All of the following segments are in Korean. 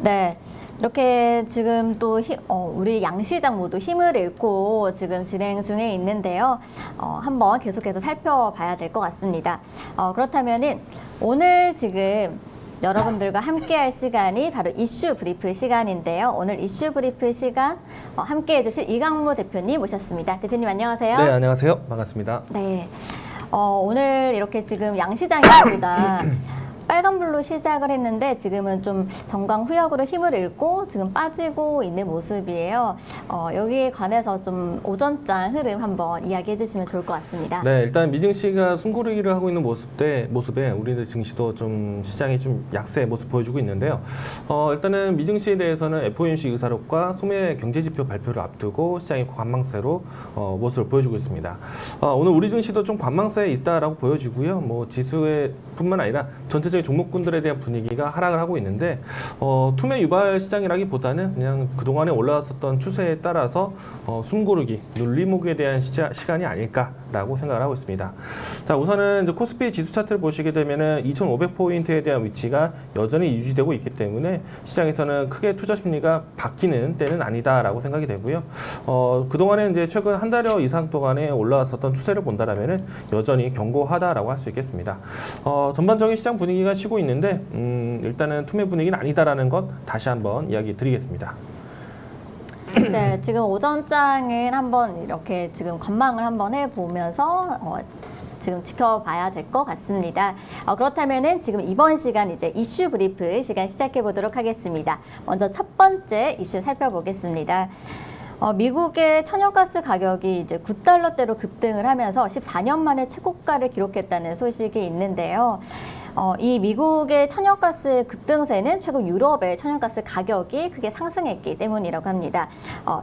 네. 이렇게 지금 또 우리 양시장 모두 힘을 잃고 지금 진행 중에 있는데요. 한번 계속해서 살펴봐야 될 것 같습니다. 그렇다면은 오늘 지금 여러분들과 함께 할 시간이 바로 이슈 브리프 시간인데요. 오늘 이슈 브리프 시간 함께 해주실 이강무 대표님 모셨습니다. 대표님 안녕하세요. 네, 안녕하세요. 반갑습니다. 네. 오늘 이렇게 지금 양시장이보다 빨간불로 시작을 했는데 지금은 좀 정강후역으로 힘을 잃고 지금 빠지고 있는 모습이에요. 여기에 관해서 좀 오전장 흐름 한번 이야기해 주시면 좋을 것 같습니다. 네, 일단 미증시가 숨고르기를 하고 있는 모습에 우리들 증시도 좀 시장이 좀 약세 모습 보여주고 있는데요. 일단은 미증시에 대해서는 FOMC 의사록과 소매 경제지표 발표를 앞두고 시장이 관망세로 모습을 보여주고 있습니다. 오늘 우리 증시도 좀 관망세에 있다라고 보여지고요. 뭐 지수에 뿐만 아니라 전체적인 종목군들에 대한 분위기가 하락을 하고 있는데 투매 유발 시장이라기보다는 그냥 그동안에 올라왔었던 추세에 따라서 숨고르기, 눌림목에 대한 시간이 아닐까라고 생각을 하고 있습니다. 자, 우선은 이제 코스피 지수 차트를 보시게 되면은 2,500포인트에 대한 위치가 여전히 유지되고 있기 때문에 시장에서는 크게 투자 심리가 바뀌는 때는 아니다라고 생각이 되고요. 그동안에 이제 최근 한 달여 이상 동안에 올라왔었던 추세를 본다라면은 여전히 견고하다라고 할 수 있겠습니다. 전반적인 시장 분위기가 쉬고 있는데 일단은 투매 분위기는 아니다라는 것 다시 한번 이야기 드리겠습니다. 네, 지금 오전장은 한번 이렇게 지금 전망을 한번 해보면서 지금 지켜봐야 될 것 같습니다. 그렇다면은 지금 이번 시간 이제 이슈 브리프 시간 시작해 보도록 하겠습니다. 먼저 첫 번째 이슈 살펴보겠습니다. 미국의 천연가스 가격이 이제 9달러대로 급등을 하면서 14년 만에 최고가를 기록했다는 소식이 있는데요. 이 미국의 천연가스 급등세는 최근 유럽의 천연가스 가격이 크게 상승했기 때문이라고 합니다.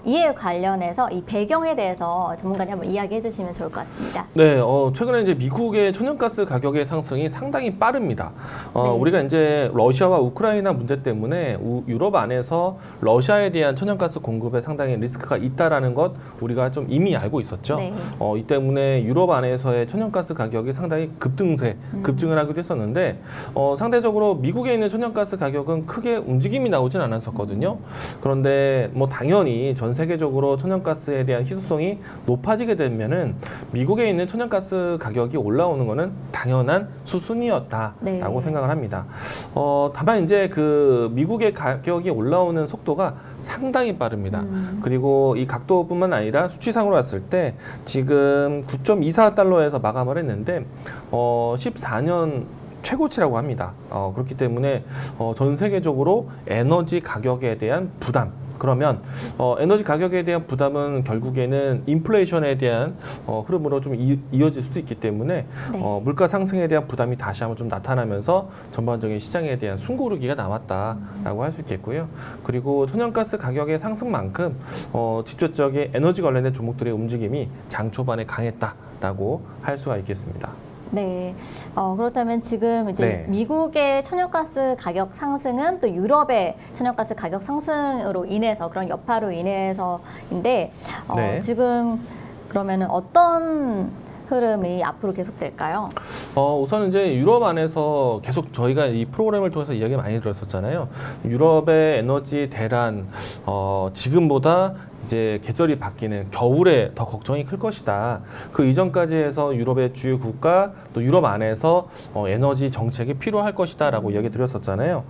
이에 관련해서 이 배경에 대해서 전문가님 한번 이야기해 주시면 좋을 것 같습니다. 네, 최근에 이제 미국의 천연가스 가격의 상승이 상당히 빠릅니다. 네. 우리가 이제 러시아와 우크라이나 문제 때문에 유럽 안에서 러시아에 대한 천연가스 공급에 상당히 리스크가 있다라는 것 우리가 좀 이미 알고 있었죠. 네. 이 때문에 유럽 안에서의 천연가스 가격이 상당히 급증을 하기도 했었는데 상대적으로 미국에 있는 천연가스 가격은 크게 움직임이 나오진 않았었거든요. 그런데 뭐 당연히 전 세계적으로 천연가스에 대한 희소성이 높아지게 되면은 미국에 있는 천연가스 가격이 올라오는 것은 당연한 수순이었다라고 네. 생각을 합니다. 다만 이제 그 미국의 가격이 올라오는 속도가 상당히 빠릅니다. 그리고 이 각도뿐만 아니라 수치상으로 봤을 때 지금 9.24달러에서 마감을 했는데 14년 최고치라고 합니다. 그렇기 때문에 전 세계적으로 에너지 가격에 대한 부담, 그러면 에너지 가격에 대한 부담은 결국에는 인플레이션에 대한 흐름으로 좀 이어질 수도 있기 때문에 네. 물가 상승에 대한 부담이 다시 한번 좀 나타나면서 전반적인 시장에 대한 숨고르기가 나왔다라고 할 수 있겠고요. 그리고 천연가스 가격의 상승만큼 직접적인 에너지 관련된 종목들의 움직임이 장 초반에 강했다라고 할 수가 있겠습니다. 네. 그렇다면 지금 이제 네. 미국의 천연가스 가격 상승은 또 유럽의 천연가스 가격 상승으로 인해서 그런 여파로 인해서인데 네. 지금 그러면은 어떤 흐름이 앞으로 계속될까요? 우선 이제 유럽 안에서 계속 저희가 이 프로그램을 통해서 이야기 많이 들었었잖아요. 유럽의 에너지 대란, 지금보다 이제 계절이 바뀌는 겨울에 더 걱정이 클 것이다. 그 이전까지 해서 유럽의 주요 국가 또 유럽 안에서 에너지 정책이 필요할 것이다라고 이야기 드렸었잖아요.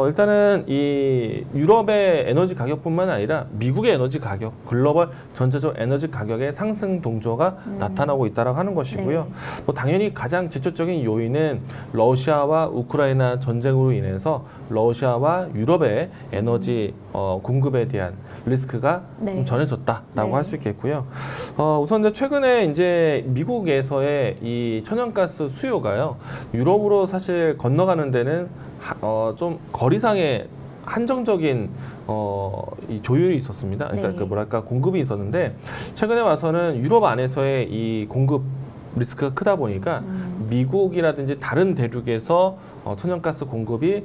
일단은 이 유럽의 에너지 가격뿐만 아니라 미국의 에너지 가격, 글로벌 전체적 에너지 가격의 상승 동조가 나타나고 있다라고 하는 것이고요. 네. 뭐 당연히 가장 직접적인 요인은 러시아와 우크라이나 전쟁으로 인해서 러시아와 유럽의 에너지 공급에 대한 리스크가 네. 좀 전해졌다라고 네. 할 수 있겠고요. 우선 이제 최근에 이제 미국에서의 이 천연가스 수요가요, 유럽으로 사실 건너가는 데는 좀 거리상의 한정적인 이 조율이 있었습니다. 그러니까 네. 그 뭐랄까 공급이 있었는데 최근에 와서는 유럽 안에서의 이 공급 리스크가 크다 보니까 미국이라든지 다른 대륙에서 천연가스 공급이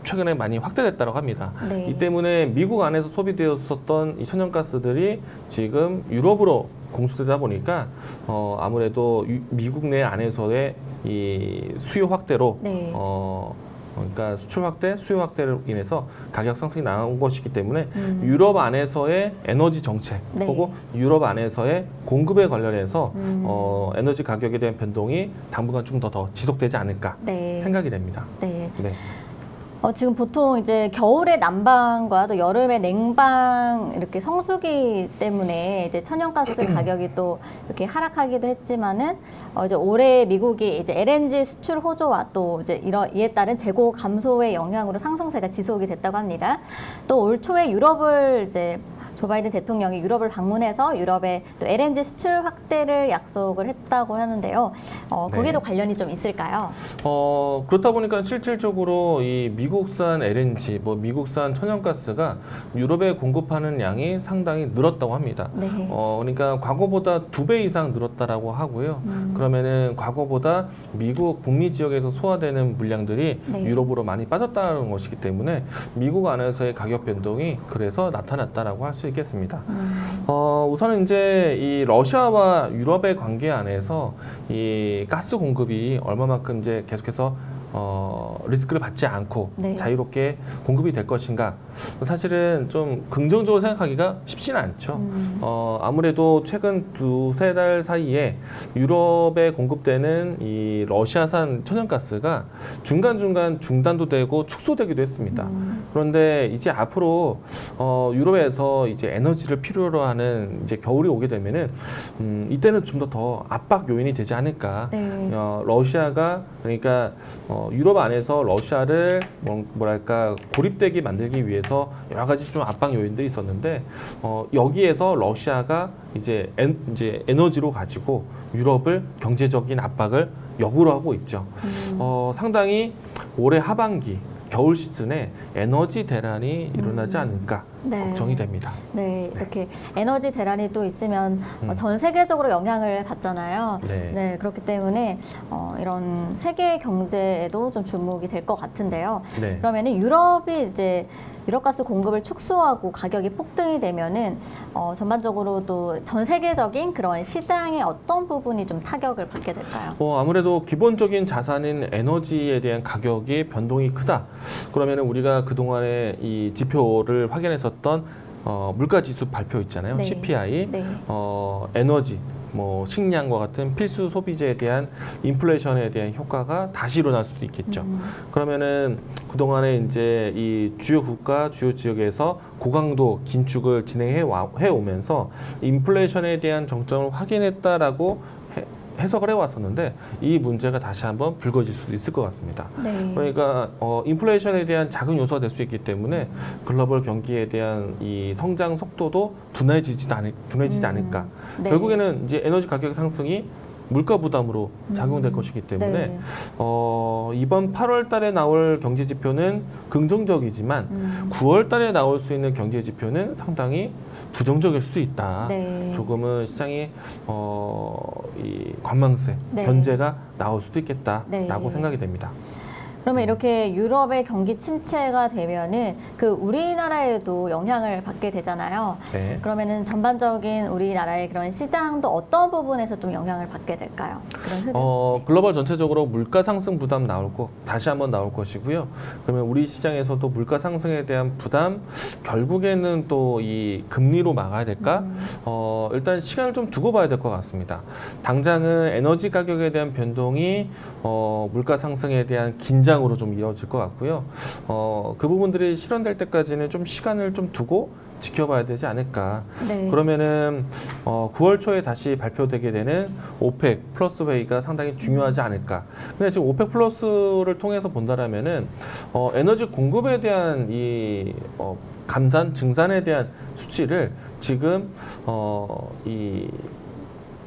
최근에 많이 확대됐다고 합니다. 네. 이 때문에 미국 안에서 소비되었었던 이 천연가스들이 지금 유럽으로 공수되다 보니까 아무래도 미국 내 안에서의 이 수요 확대로 네. 그러니까 수출 확대, 수요 확대로 인해서 가격 상승이 나온 것이기 때문에 유럽 안에서의 에너지 정책 네. 혹은 유럽 안에서의 공급에 관련해서 에너지 가격에 대한 변동이 당분간 좀 더 지속되지 않을까 네. 생각이 됩니다. 네. 네. 지금 보통 이제 겨울에 난방과 또 여름에 냉방 이렇게 성수기 때문에 이제 천연가스 가격이 또 이렇게 하락하기도 했지만은 이제 올해 미국이 이제 LNG 수출 호조와 또 이제 이에 따른 재고 감소의 영향으로 상승세가 지속이 됐다고 합니다. 또 올 초에 유럽을 이제 조 바이든 대통령이 유럽을 방문해서 유럽의 또 LNG 수출 확대를 약속을 했다고 하는데요. 거기도 네. 관련이 좀 있을까요? 그렇다 보니까 실질적으로 이 미국산 LNG, 뭐 미국산 천연가스가 유럽에 공급하는 양이 상당히 늘었다고 합니다. 네. 그러니까 과거보다 2배 이상 늘었다라고 하고요. 그러면은 과거보다 미국 북미 지역에서 소화되는 물량들이 네. 유럽으로 많이 빠졌다는 것이기 때문에 미국 안에서의 가격 변동이 그래서 나타났다라고 할 수 있겠습니다. 우선은 이제 이 러시아와 유럽의 관계 안에서 이 가스 공급이 얼마만큼 이제 계속해서 리스크를 받지 않고 네. 자유롭게 공급이 될 것인가, 사실은 좀 긍정적으로 생각하기가 쉽지는 않죠. 아무래도 최근 2~3달 사이에 유럽에 공급되는 이 러시아산 천연가스가 중간중간 중단도 되고 축소되기도 했습니다. 그런데 이제 앞으로 유럽에서 이제 에너지를 필요로 하는 이제 겨울이 오게 되면은 이때는 좀 더 압박 요인이 되지 않을까. 네. 러시아가, 그러니까 유럽 안에서 러시아를 뭐랄까 고립되게 만들기 위해서 여러 가지 좀 압박 요인들이 있었는데, 여기에서 러시아가 이제 에너지로 가지고 유럽을 경제적인 압박을 역으로 하고 있죠. 상당히 올해 하반기 겨울 시즌에 에너지 대란이 일어나지 않을까 네. 걱정이 됩니다. 네, 이렇게 에너지 대란이 또 있으면 전 세계적으로 영향을 받잖아요. 네. 네, 그렇기 때문에 이런 세계 경제에도 좀 주목이 될 것 같은데요. 네. 그러면은 유럽이 이제 유럽가스 공급을 축소하고 가격이 폭등이 되면은 전반적으로도 전 세계적인 그런 시장의 어떤 부분이 좀 타격을 받게 될까요? 아무래도 기본적인 자산인 에너지에 대한 가격이 변동이 크다. 그러면 우리가 그동안에 이 지표를 확인했었던 물가지수 발표 있잖아요. 네. CPI, 네. 에너지, 뭐 식량과 같은 필수 소비재에 대한 인플레이션에 대한 효과가 다시 일어날 수도 있겠죠. 그러면은 그동안에 이제 이 주요 국가, 주요 지역에서 고강도 긴축을 진행해 오면서 인플레이션에 대한 정점을 확인했다라고 해석을 해왔었는데, 이 문제가 다시 한번 불거질 수도 있을 것 같습니다. 네. 그러니까 인플레이션에 대한 작은 요소가 될 수 있기 때문에 글로벌 경기에 대한 이 성장 속도도 둔해지지 않을까. 네. 결국에는 이제 에너지 가격 상승이 물가 부담으로 작용될 것이기 때문에 네. 이번 8월 달에 나올 경제 지표는 긍정적이지만 9월 달에 나올 수 있는 경제 지표는 상당히 부정적일 수도 있다. 네. 조금은 시장이 이 관망세, 네. 견제가 나올 수도 있겠다라고 네. 생각이 됩니다. 그러면 이렇게 유럽의 경기 침체가 되면은 그 우리나라에도 영향을 받게 되잖아요. 네. 그러면은 전반적인 우리나라의 그런 시장도 어떤 부분에서 좀 영향을 받게 될까요? 그런 흐름. 글로벌 전체적으로 물가 상승 부담 다시 한번 나올 것이고요. 그러면 우리 시장에서도 물가 상승에 대한 부담, 결국에는 또 이 금리로 막아야 될까? 일단 시간을 좀 두고 봐야 될 것 같습니다. 당장은 에너지 가격에 대한 변동이 물가 상승에 대한 긴장으로 좀 이어질 것 같고요. 그 부분들이 실현될 때까지는 좀 시간을 좀 두고 지켜봐야 되지 않을까. 네. 그러면은 9월 초에 다시 발표되게 되는 오펙 플러스 회의가 상당히 중요하지 않을까. 근데 지금 오펙 플러스를 통해서 본다라면은 에너지 공급에 대한 이 감산, 증산에 대한 수치를 지금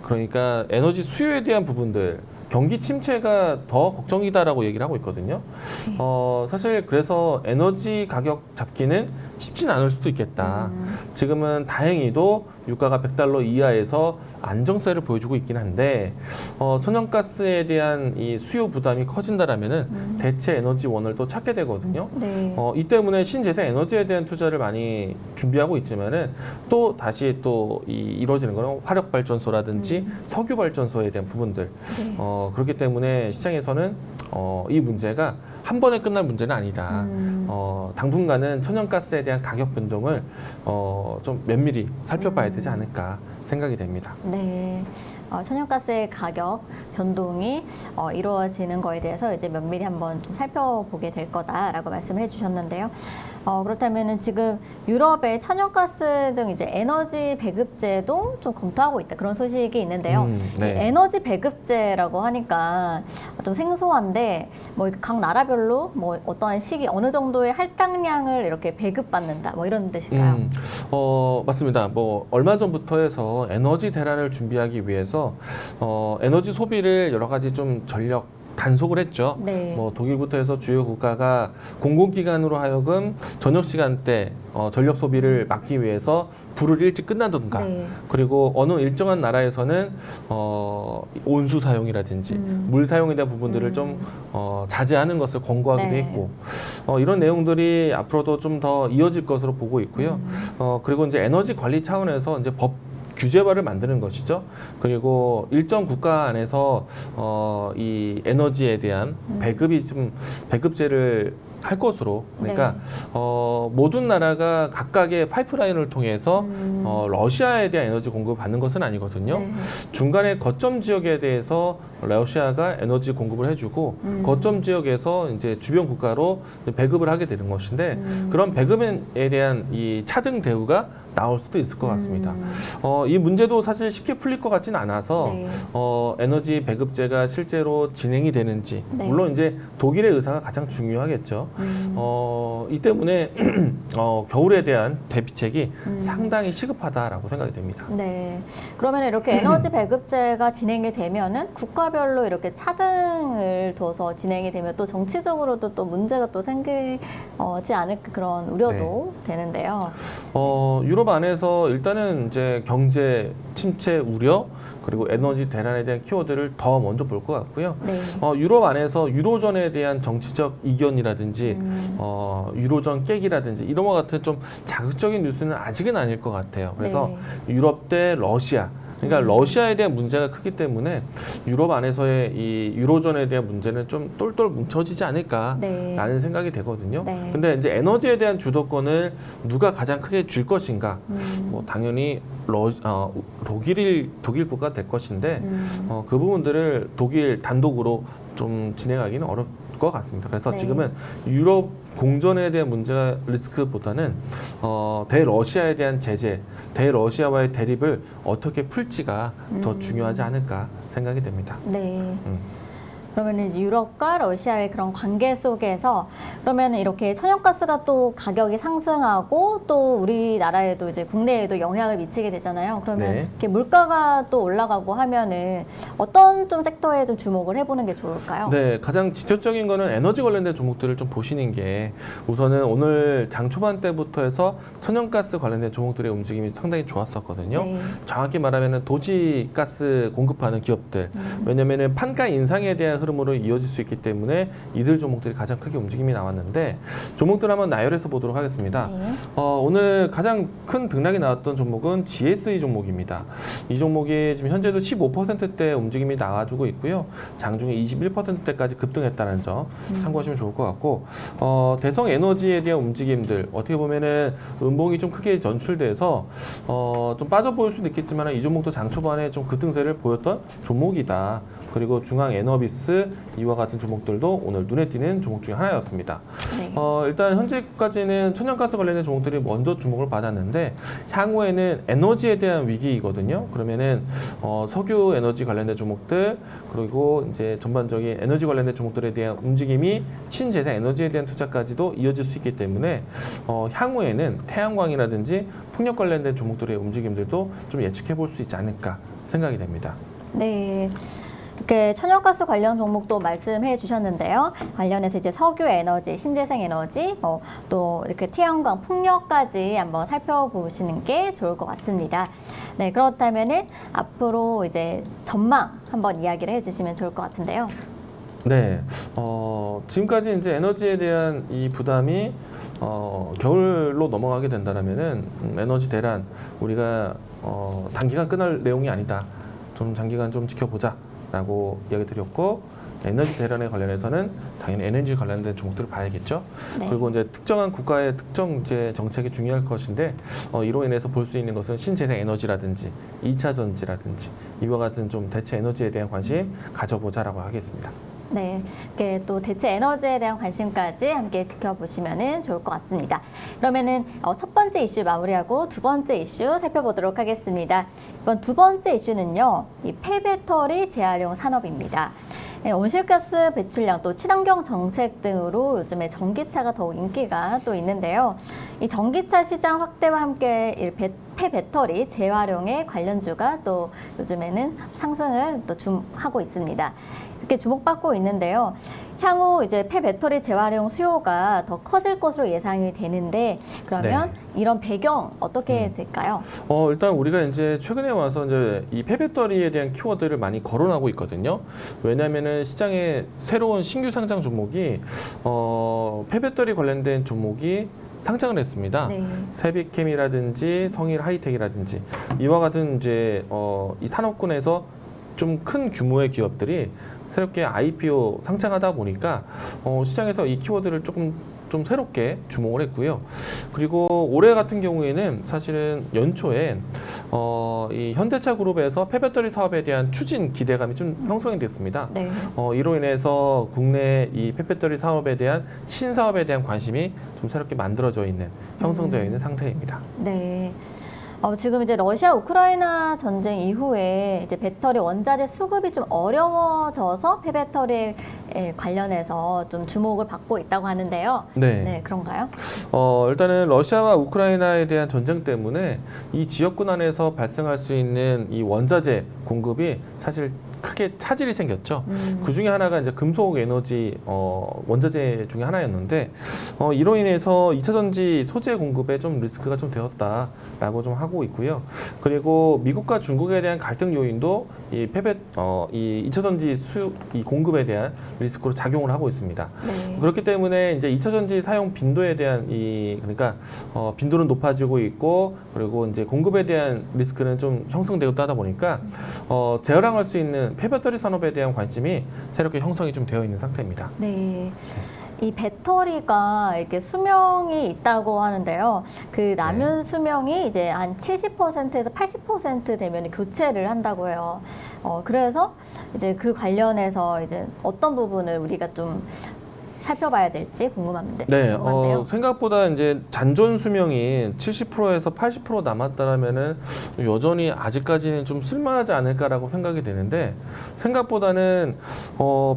그러니까 에너지 수요에 대한 부분들, 경기 침체가 더 걱정이다라고 얘기를 하고 있거든요. 사실 그래서 에너지 가격 잡기는 쉽진 않을 수도 있겠다. 지금은 다행히도 유가가 $100 이하에서 안정세를 보여주고 있긴 한데, 천연가스에 대한 이 수요 부담이 커진다라면은 대체 에너지원을 또 찾게 되거든요. 네. 이 때문에 신재생 에너지에 대한 투자를 많이 준비하고 있지만은 또 다시 또 이루어지는 거는 화력 발전소라든지 석유 발전소에 대한 부분들. 네. 그렇기 때문에 시장에서는 이 문제가 한 번에 끝날 문제는 아니다. 당분간은 천연가스에 대한 가격 변동을 좀 면밀히 살펴봐야 되지 않을까 생각이 됩니다. 네. 천연가스의 가격 변동이 이루어지는 거에 대해서 이제 면밀히 한번 좀 살펴보게 될 거다라고 말씀해 주셨는데요. 그렇다면은 지금 유럽의 천연가스 등 이제 에너지 배급제도 좀 검토하고 있다 그런 소식이 있는데요. 이 네. 에너지 배급제라고 하니까 좀 생소한데 뭐 각 나라별로 뭐 어떠한 시기 어느 정도의 할당량을 이렇게 배급받는다 뭐 이런 뜻일까요? 맞습니다. 뭐 얼마 전부터 해서 에너지 대란을 준비하기 위해서 에너지 소비를 여러 가지 좀 전력 단속을 했죠. 네. 뭐 독일부터 해서 주요 국가가 공공기관으로 하여금 저녁 시간대 전력 소비를 막기 위해서 불을 일찍 끝나든가 네. 그리고 어느 일정한 나라에서는 온수 사용이라든지 물 사용에 대한 부분들을 좀 자제하는 것을 권고하기도 네. 했고 이런 내용들이 앞으로도 좀 더 이어질 것으로 보고 있고요. 그리고 이제 에너지 관리 차원에서 이제 법 규제화를 만드는 것이죠. 그리고 일정 국가 안에서 이 에너지에 대한 배급이 좀 배급제를 할 것으로 그러니까 모든 나라가 각각의 파이프라인을 통해서 러시아에 대한 에너지 공급을 받는 것은 아니거든요. 네. 중간에 거점 지역에 대해서 러시아가 에너지 공급을 해주고 거점 지역에서 이제 주변 국가로 배급을 하게 되는 것인데 그런 배급에 대한 이 차등 대우가 나올 수도 있을 것 같습니다. 이 문제도 사실 쉽게 풀릴 것 같지는 않아서 네. 에너지 배급제가 실제로 진행이 되는지 네. 물론 이제 독일의 의사가 가장 중요하겠죠. 이 때문에 겨울에 대한 대비책이 상당히 시급하다라고 생각이 됩니다. 네. 그러면 이렇게 에너지 배급제가 진행이 되면은 국가별로 이렇게 차등을 둬서 진행이 되면 또 정치적으로도 또 문제가 또 생기지 않을까 그런 우려도 되는데요. 유럽 안에서 일단은 이제 경제 침체 우려 그리고 에너지 대란에 대한 키워드를 더 먼저 볼 것 같고요. 네. 유럽 안에서 유로존에 대한 정치적 이견이라든지 유로존 깨기라든지 이런 것 같은 좀 자극적인 뉴스는 아직은 아닐 것 같아요. 그래서 유럽 대 러시아 그러니까 러시아에 대한 문제가 크기 때문에 유럽 안에서의 이 유로존에 대한 문제는 좀 똘똘 뭉쳐지지 않을까라는 생각이 되거든요. 네. 근데 이제 에너지에 대한 주도권을 누가 가장 크게 줄 것인가? 뭐 당연히 독일국가 될 것인데 그 부분들을 독일 단독으로 좀 진행하기는 어렵 것 같습니다. 그래서 지금은 유럽 공전에 대한 문제가 리스크보다는 대러시아에 대한 제재, 대러시아와의 대립을 어떻게 풀지가 더 중요하지 않을까 생각이 됩니다. 네. 그러면 이제 유럽과 러시아의 그런 관계 속에서 그러면 이렇게 천연가스가 또 가격이 상승하고 또 우리나라에도 이제 국내에도 영향을 미치게 되잖아요. 그러면 이렇게 물가가 또 올라가고 하면은 어떤 좀 섹터에 좀 주목을 해보는 게 좋을까요? 네, 가장 직접적인 거는 에너지 관련된 종목들을 좀 보시는 게 우선은 오늘 장 초반 때부터 해서 천연가스 관련된 종목들의 움직임이 상당히 좋았었거든요. 정확히 말하면은 도시가스 공급하는 기업들 왜냐면은 판가 인상에 대한 흐름으로 이어질 수 있기 때문에 이들 종목들이 가장 크게 움직임이 나왔는데 종목들 한번 나열해서 보도록 하겠습니다. 오늘 가장 큰 등락이 나왔던 종목은 GSE 종목입니다. 이 종목이 지금 현재도 15%대 움직임이 나와주고 있고요. 장중에 21%대까지 급등했다는 점 참고하시면 좋을 것 같고 대성 에너지에 대한 움직임들 어떻게 보면은 음봉이 좀 크게 전출돼서 좀 빠져 보일 수도 있겠지만 이 종목도 장 초반에 좀 급등세를 보였던 종목이다. 그리고 중앙 에너비스 이와 같은 종목들도 오늘 눈에 띄는 종목 중에 하나였습니다. 일단 현재까지는 천연가스 관련된 종목들이 먼저 주목을 받았는데 향후에는 에너지에 대한 위기이거든요. 그러면은 석유 에너지 관련된 종목들 그리고 이제 전반적인 에너지 관련된 종목들에 대한 움직임이 신재생 에너지에 대한 투자까지도 이어질 수 있기 때문에 향후에는 태양광이라든지 풍력 관련된 종목들의 움직임들도 좀 예측해 볼 수 있지 않을까 생각이 됩니다. 네. 이렇게 천연가스 관련 종목도 말씀해 주셨는데요. 관련해서 이제 석유 에너지, 신재생 에너지, 또 이렇게 태양광, 풍력까지 한번 살펴보시는 게 좋을 것 같습니다. 네, 그렇다면은 앞으로 이제 전망 한번 이야기를 해주시면 좋을 것 같은데요. 네, 지금까지 이제 에너지에 대한 이 부담이 겨울로 넘어가게 된다면은 에너지 대란 우리가 단기간 끝날 내용이 아니다. 좀 장기간 좀 지켜보자. 라고 이야기 드렸고, 에너지 대란에 관련해서는 당연히 에너지 관련된 종목들을 봐야겠죠. 네. 그리고 이제 특정한 국가의 특정 이제 정책이 중요할 것인데 이로 인해서 볼 수 있는 것은 신재생 에너지라든지 2차 전지라든지 이와 같은 좀 대체 에너지에 대한 관심 가져보자라고 하겠습니다. 네, 이렇게 또 대체 에너지에 대한 관심까지 함께 지켜보시면 좋을 것 같습니다. 그러면은 첫 번째 이슈 마무리하고 두 번째 이슈 살펴보도록 하겠습니다. 이번 두 번째 이슈는요, 이 폐배터리 재활용 산업입니다. 네, 온실가스 배출량 또 친환경 정책 등으로 요즘에 전기차가 더욱 인기가 또 있는데요. 이 전기차 시장 확대와 함께 이 폐배터리 재활용의 관련주가 또 요즘에는 상승을 또 하고 있습니다. 이렇게 주목받고 있는데요. 향후 이제 폐배터리 재활용 수요가 더 커질 것으로 예상이 되는데, 그러면 이런 배경 어떻게 될까요? 일단 우리가 이제 최근에 와서 이제 이 폐배터리에 대한 키워드를 많이 거론하고 있거든요. 왜냐하면은 시장에 새로운 신규 상장 종목이 폐배터리 관련된 종목이 상장을 했습니다. 네. 세비캠이라든지 성일 하이텍이라든지 이와 같은 이제 이 산업군에서 좀 큰 규모의 기업들이 새롭게 IPO 상장하다 보니까 시장에서 이 키워드를 조금 좀 새롭게 주목을 했고요. 그리고 올해 같은 경우에는 사실은 연초에 이 현대차 그룹에서 폐배터리 사업에 대한 추진 기대감이 좀 형성이 됐습니다. 네. 이로 인해서 국내 이 폐배터리 사업에 대한 신사업에 대한 관심이 좀 새롭게 만들어져 있는 형성되어 있는 상태입니다. 네. 지금 이제 러시아 우크라이나 전쟁 이후에 이제 배터리 원자재 수급이 좀 어려워져서 폐배터리에 관련해서 좀 주목을 받고 있다고 하는데요. 네, 그런가요? 일단은 러시아와 우크라이나에 대한 전쟁 때문에 이 지역군 안에서 발생할 수 있는 이 원자재 공급이 사실 크게 차질이 생겼죠. 그 중에 하나가 이제 금속 에너지 원자재 중에 하나였는데 이로 인해서 2차 전지 소재 공급에 좀 리스크가 좀 되었다라고 좀 하고 있고요. 그리고 미국과 중국에 대한 갈등 요인도 이 2차 전지 이 공급에 대한 리스크로 작용을 하고 있습니다. 네. 그렇기 때문에 이제 2차 전지 사용 빈도에 대한 그러니까 빈도는 높아지고 있고, 그리고 이제 공급에 대한 리스크는 좀 형성되고 하다 보니까 재활용할 수 있는 폐배터리 산업에 대한 관심이 새롭게 형성이 좀 되어 있는 상태입니다. 네. 이 배터리가 이렇게 수명이 있다고 하는데요. 그 남은 수명이 이제 한 70%에서 80% 되면 교체를 한다고 해요. 그래서 이제 그 관련해서 이제 어떤 부분을 우리가 좀 살펴봐야 될지 궁금한데요. 생각보다 이제 잔존 수명이 70%에서 80% 남았다라면은 여전히 아직까지는 좀 쓸만하지 않을까라고 생각이 되는데, 생각보다는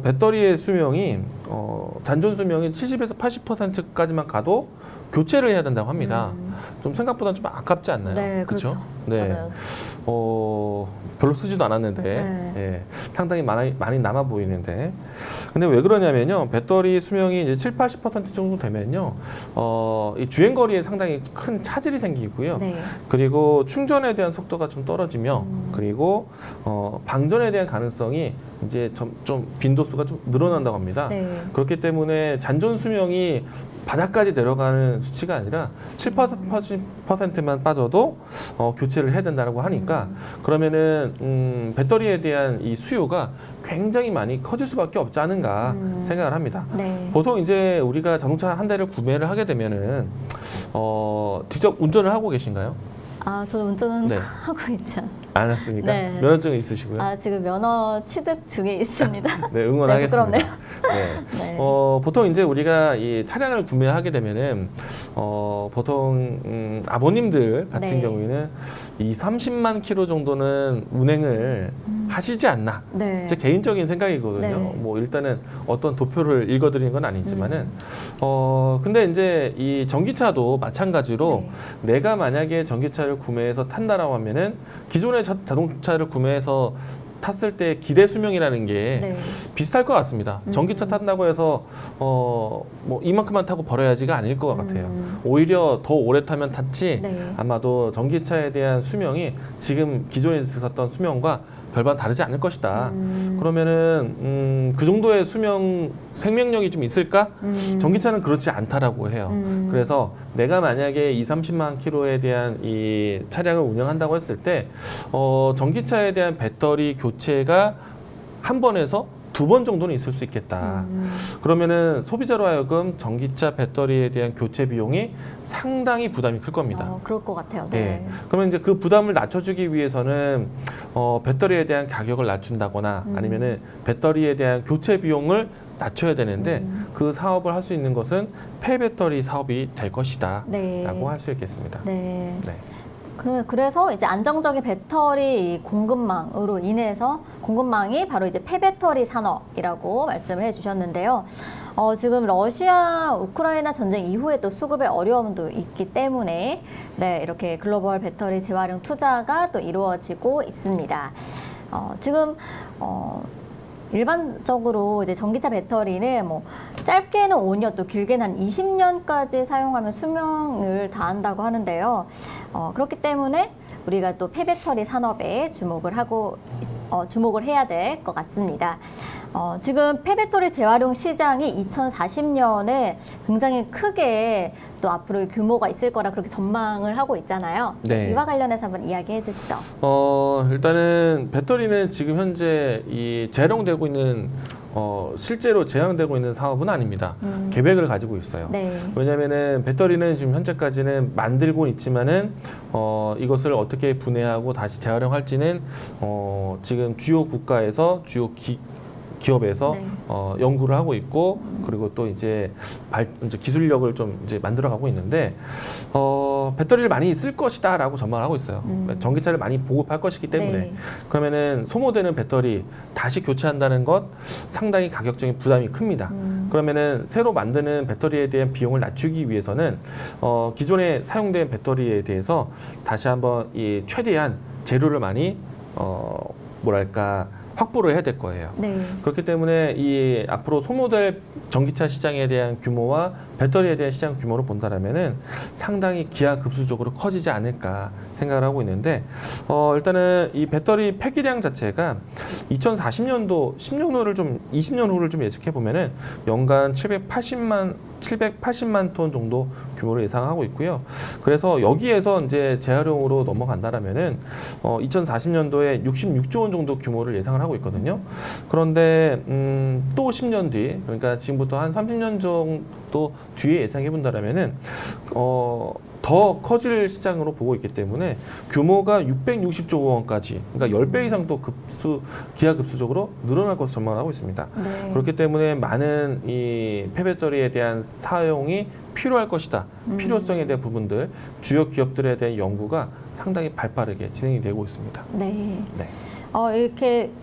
배터리의 수명이 잔존 수명이 70에서 80%까지만 가도 교체를 해야 된다고 합니다. 좀 생각보다 좀 아깝지 않나요? 네, 그렇죠. 네. 맞아요. 별로 쓰지도 않았는데 네. 상당히 많이 남아 보이는데, 근데 왜 그러냐면요, 배터리 수명이 이제 7, 80% 정도 되면요, 이 주행 거리에 상당히 큰 차질이 생기고요. 네. 그리고 충전에 대한 속도가 좀 떨어지며, 그리고 방전에 대한 가능성이 이제 좀 빈도수가 좀 늘어난다고 합니다. 네. 그렇기 때문에 잔존 수명이 바닥까지 내려가는 수치가 아니라 7, 80%만 빠져도 교체를 해야 된다고 하니까, 그러면은 배터리에 대한 이 수요가 굉장히 많이 커질 수밖에 없지 않은가 생각을 합니다. 네. 보통 이제 우리가 자동차 한 대를 구매를 하게 되면은 직접 운전을 하고 계신가요? 저는 운전은 하고 있죠. 안 했습니까? 네. 면허증 있으시고요? 지금 면허 취득 중에 있습니다. 네, 응원하겠습니다. 네, 네. 보통 이제 우리가 이 차량을 구매하게 되면은 보통 아버님들 같은 경우에는 30만 킬로 정도는 운행을 하시지 않나. 제 개인적인 생각이거든요. 뭐 일단은 어떤 도표를 읽어드리는 건 아니지만은 근데 이제 이 전기차도 마찬가지로 내가 만약에 전기차를 구매해서 탄다라고 하면은 기존의 자동차를 구매해서 탔을 때 기대 수명이라는 게 비슷할 것 같습니다. 전기차 탄다고 해서 뭐 이만큼만 타고 버려야지가 아닐 것 같아요. 오히려 더 오래 타면 탔지 아마도 전기차에 대한 수명이 지금 기존에 있었던 수명과 별반 다르지 않을 것이다. 그러면은 그 정도의 생명력이 좀 있을까? 전기차는 그렇지 않다라고 해요. 그래서 내가 만약에 30만 킬로에 대한 이 차량을 운영한다고 했을 때 전기차에 대한 배터리 교체가 한 번에서 2번 정도는 있을 수 있겠다. 그러면은 소비자로 하여금 전기차 배터리에 대한 교체 비용이 상당히 부담이 클 겁니다. 그럴 것 같아요. 네. 네. 그러면 이제 그 부담을 낮춰주기 위해서는 배터리에 대한 가격을 낮춘다거나 아니면은 배터리에 대한 교체 비용을 낮춰야 되는데 그 사업을 할 수 있는 것은 폐배터리 사업이 될 것이다. 네. 라고 할 수 있겠습니다. 네. 네. 그래서 이제 안정적인 배터리 공급망으로 인해서 공급망이 바로 이제 폐배터리 산업이라고 말씀을 해주셨는데요. 지금 러시아 우크라이나 전쟁 이후에 또 수급의 어려움도 있기 때문에 네, 이렇게 글로벌 배터리 재활용 투자가 또 이루어지고 있습니다. 지금 일반적으로 이제 전기차 배터리는 뭐 짧게는 5년 또 길게는 한 20년까지 사용하면 수명을 다한다고 하는데요. 그렇기 때문에 우리가 또 폐배터리 산업에 주목을 해야 될 것 같습니다. 지금 폐배터리 재활용 시장이 2040년에 굉장히 크게 또 앞으로 규모가 있을 거라 그렇게 전망을 하고 있잖아요. 네. 이와 관련해서 한번 이야기해 주시죠. 일단은 배터리는 지금 현재 이 재활용되고 있는 실제로 제한되고 있는 사업은 아닙니다. 계획을 가지고 있어요. 네. 왜냐하면은 배터리는 지금 현재까지는 만들고 있지만은 이것을 어떻게 분해하고 다시 재활용할지는 지금 주요 국가에서 주요 기업에서 네. 연구를 하고 있고 그리고 또 이제 기술력을 좀 이제 만들어가고 있는데 배터리를 많이 쓸 것이다라고 전망을 하고 있어요. 전기차를 많이 보급할 것이기 때문에 네. 그러면은 소모되는 배터리 다시 교체한다는 것 상당히 가격적인 부담이 큽니다. 그러면은 새로 만드는 배터리에 대한 비용을 낮추기 위해서는 기존에 사용된 배터리에 대해서 다시 한번 이 최대한 재료를 많이 확보를 해야 될 거예요. 네. 그렇기 때문에 이 앞으로 소모될 전기차 시장에 대한 규모와 배터리에 대한 시장 규모를 본다면은 상당히 기하급수적으로 커지지 않을까 생각을 하고 있는데 일단은 이 배터리 폐기량 자체가 2040년도 20년 후를 좀 예측해 보면은 연간 780만 톤 정도 규모를 예상하고 있고요. 그래서 여기에서 이제 재활용으로 넘어간다라면은 2040년도에 66조 원 정도 규모를 예상을 하고 있거든요. 그런데 또 10년 뒤, 그러니까 지금부터 한 30년 정도 뒤에 예상해 본다라면은 더 커질 시장으로 보고 있기 때문에 규모가 660조 원까지, 그러니까 10배 이상 또 기하급수적으로 늘어날 것으로 전망하고 있습니다. 네. 그렇기 때문에 많은 이 폐배터리에 대한 사용이 필요할 것이다. 필요성에 대한 부분들, 주요 기업들에 대한 연구가 상당히 발빠르게 진행이 되고 있습니다. 네. 네.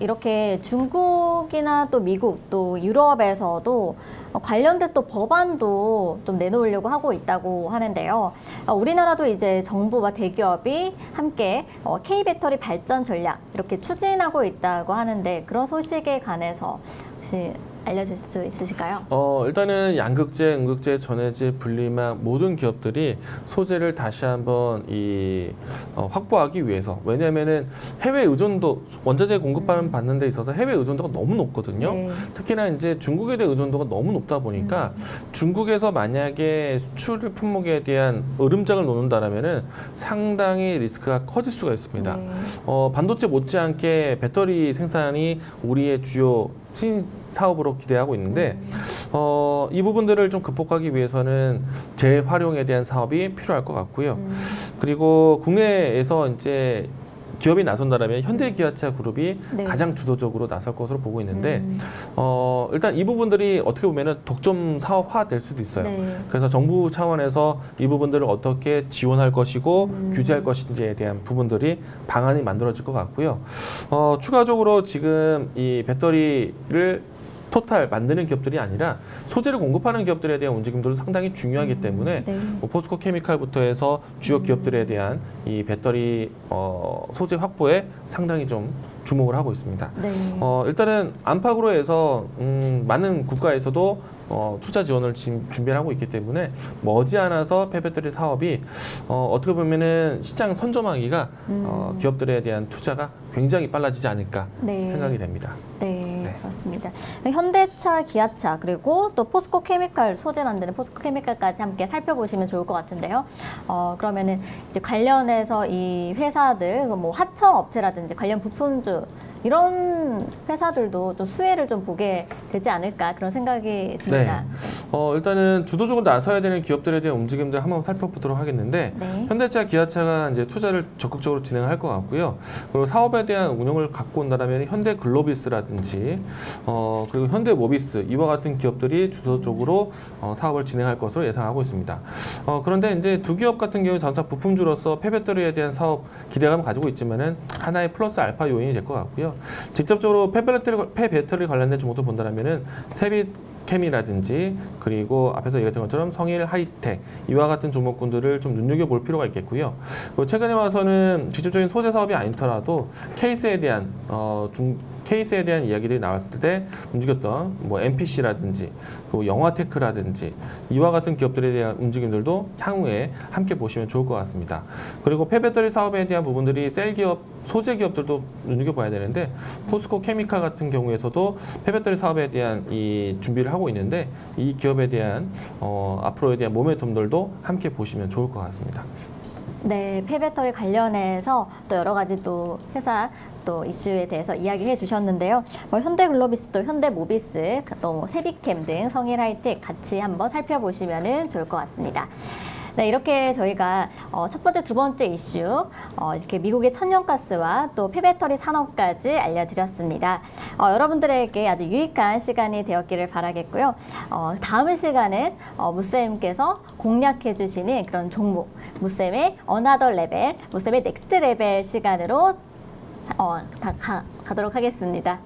이렇게 중국이나 또 미국 또 유럽에서도 관련된 또 법안도 좀 내놓으려고 하고 있다고 하는데요. 우리나라도 이제 정부와 대기업이 함께 K배터리 발전 전략 이렇게 추진하고 있다고 하는데 그런 소식에 관해서 혹시 알려줄 수 있으실까요? 일단은 양극재, 음극재, 전해질, 분리막 모든 기업들이 소재를 다시 한번 확보하기 위해서, 왜냐하면은 해외 의존도, 원자재 받는 데 있어서 해외 의존도가 너무 높거든요. 네. 특히나 이제 중국에 대한 의존도가 너무 높다 보니까 중국에서 만약에 수출 품목에 대한 으름장을 놓는다라면은 상당히 리스크가 커질 수가 있습니다. 네. 반도체 못지않게 배터리 생산이 우리의 주요 사업으로 기대하고 있는데 이 부분들을 좀 극복하기 위해서는 재활용에 대한 사업이 필요할 것 같고요. 그리고 국내에서 이제 기업이 나선다라면 현대기아차 그룹이 네. 가장 주도적으로 나설 것으로 보고 있는데 일단 이 부분들이 어떻게 보면은 독점 사업화 될 수도 있어요. 네. 그래서 정부 차원에서 이 부분들을 어떻게 지원할 것이고 규제할 것인지에 대한 부분들이 방안이 만들어질 것 같고요. 추가적으로 지금 이 배터리를 토탈 만드는 기업들이 아니라 소재를 공급하는 기업들에 대한 움직임들도 상당히 중요하기 때문에 네. 포스코 케미칼부터 해서 주요 기업들에 대한 이 배터리 소재 확보에 상당히 좀 주목을 하고 있습니다. 네. 일단은 안팎으로 해서 많은 국가에서도 투자 지원을 지금 준비를 하고 있기 때문에 머지않아서 폐배터리 사업이 어떻게 보면은 시장 선점하기가 기업들에 대한 투자가 굉장히 빨라지지 않을까 네. 생각이 됩니다. 네, 네. 그렇습니다. 현대차, 기아차 그리고 또 포스코 케미칼 소재 만드는 포스코 케미칼까지 함께 살펴보시면 좋을 것 같은데요. 그러면은 이제 관련해서 이 회사들 뭐 하청 업체라든지 관련 부품주 이런 회사들도 좀 수혜를 좀 보게 되지 않을까 그런 생각이 듭니다. 일단은 주도적으로 나서야 되는 기업들에 대한 움직임들 한번 살펴보도록 하겠는데 네. 현대차, 기아차가 이제 투자를 적극적으로 진행할 것 같고요. 그리고 사업에 대한 운영을 갖고 온다면 현대글로비스라든지 그리고 현대모비스 이와 같은 기업들이 주도적으로 사업을 진행할 것으로 예상하고 있습니다. 그런데 이제 두 기업 같은 경우 전차 부품주로서 폐배터리에 대한 사업 기대감을 가지고 있지만은 하나의 플러스 알파 요인이 될 것 같고요. 직접적으로 폐배터리 관련된 종목도 본다면은 세빛캠이라든지 그리고 앞에서 얘기했던 것처럼 성일 하이텍 이와 같은 종목군들을 좀 눈여겨볼 필요가 있겠고요. 그리고 최근에 와서는 직접적인 소재 사업이 아니더라도 케이스에 대한 케이스에 대한 이야기들이 나왔을 때 움직였던 뭐 MPC라든지 그리고 영화테크라든지 이와 같은 기업들에 대한 움직임들도 향후에 함께 보시면 좋을 것 같습니다. 그리고 폐배터리 사업에 대한 부분들이 셀 기업, 소재 기업들도 눈여겨봐야 되는데 포스코 케미칼 같은 경우에서도 폐배터리 사업에 대한 이 준비를 하고 있는데 이 기업에 대한 앞으로에 대한 모멘텀들도 함께 보시면 좋을 것 같습니다. 네, 폐배터리 관련해서 또 여러 가지 또 회사 또 이슈에 대해서 이야기해 주셨는데요. 뭐 현대글로비스 또 현대모비스 또 세비캠 등 성일하이텍 같이 한번 살펴보시면 좋을 것 같습니다. 네, 이렇게 저희가 첫 번째, 두 번째 이슈 이렇게 미국의 천연가스와 또 폐배터리 산업까지 알려드렸습니다. 여러분들에게 아주 유익한 시간이 되었기를 바라겠고요. 다음 시간은 무쌤께서 공략해 주시는 그런 종목, 무쌤의 어나더 레벨, 무쌤의 넥스트 레벨 시간으로 가도록 하겠습니다.